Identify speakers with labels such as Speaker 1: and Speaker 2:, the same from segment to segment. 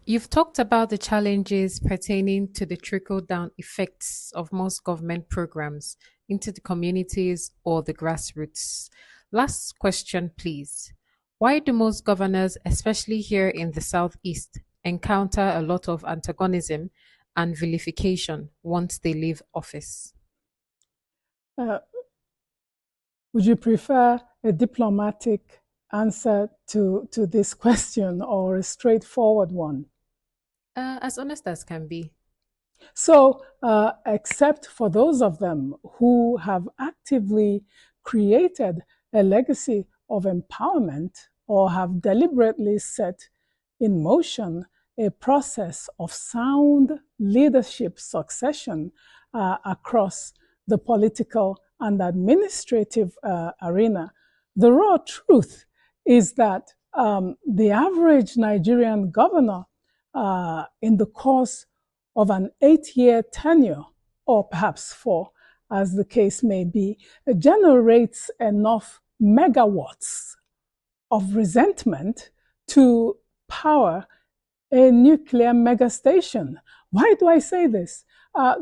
Speaker 1: You've talked about the challenges pertaining to the trickle-down effects of most government programs into the communities or the grassroots. Last question, please. Why do most governors, especially here in the Southeast, encounter a lot of antagonism and vilification once they leave office?
Speaker 2: Uh, would you prefer a diplomatic answer to this question or a straightforward one?
Speaker 1: As honest as can be.
Speaker 2: So, except for those of them who have actively created a legacy of empowerment or have deliberately set in motion a process of sound leadership succession across the political and administrative arena, the raw truth is that the average Nigerian governor in the course of an 8-year tenure, or perhaps 4, as the case may be, generates enough megawatts of resentment to power a nuclear megastation. Why do I say this?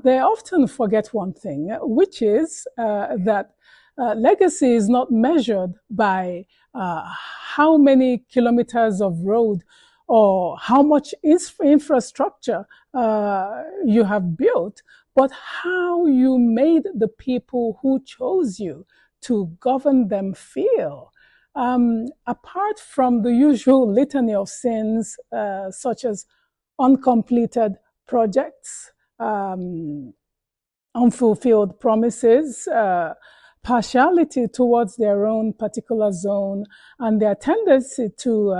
Speaker 2: They often forget one thing, which is that legacy is not measured by how many kilometers of road or how much infrastructure you have built, but how you made the people who chose you to govern them feel. Apart from the usual litany of sins, such as uncompleted projects, unfulfilled promises, partiality towards their own particular zone, and their tendency to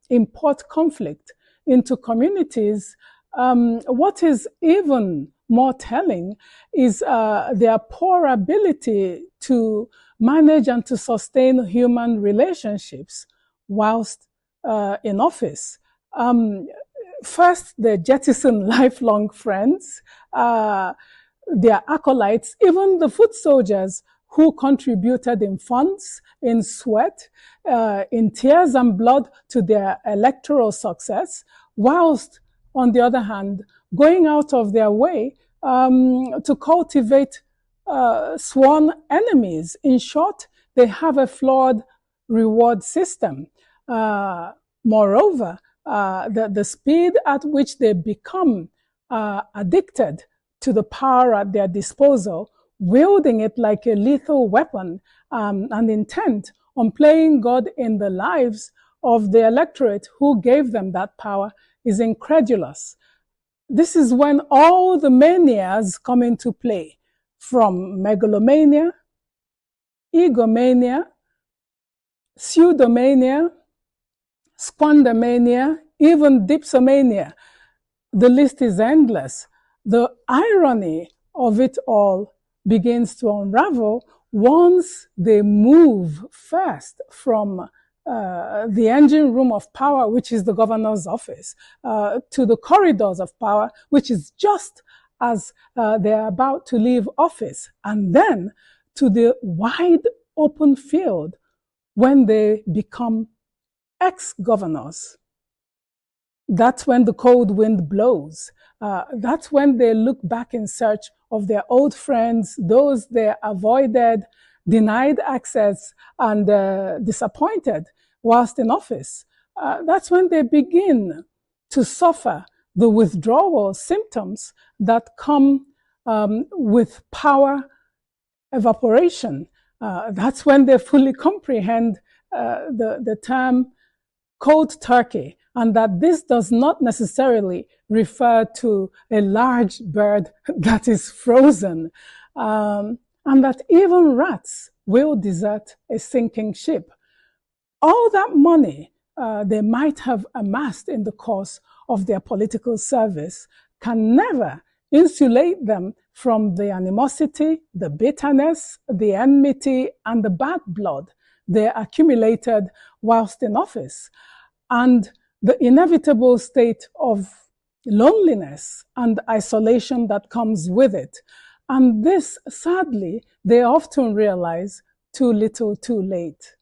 Speaker 2: import conflict into communities, what is even more telling is their poor ability to manage and to sustain human relationships whilst in office. First, they jettison lifelong friends, their acolytes, even the foot soldiers who contributed in funds, in sweat, in tears and blood to their electoral success, whilst, on the other hand, going out of their way to cultivate sworn enemies. In short, they have a flawed reward system. Moreover, the speed at which they become addicted to the power at their disposal, wielding it like a lethal weapon, and intent on playing God in the lives of the electorate who gave them that power is incredulous. This is when all the manias come into play, from megalomania, egomania, pseudomania, squandermania, even dipsomania. The list is endless. The irony of it all begins to unravel once they move first from the engine room of power, which is the governor's office, to the corridors of power, which is just as they're about to leave office, and then to the wide open field when they become ex-governors. That's when the cold wind blows. That's when they look back in search of their old friends, those they avoided, denied access, and disappointed whilst in office. That's when they begin to suffer the withdrawal symptoms that come with power evaporation. That's when they fully comprehend the term cold turkey, and that this does not necessarily refer to a large bird that is frozen, and that even rats will desert a sinking ship. All that money they might have amassed in the course of their political service can never insulate them from the animosity, the bitterness, the enmity, and the bad blood they accumulated whilst in office, and the inevitable state of loneliness and isolation that comes with it. And this, sadly, they often realize too little, too late.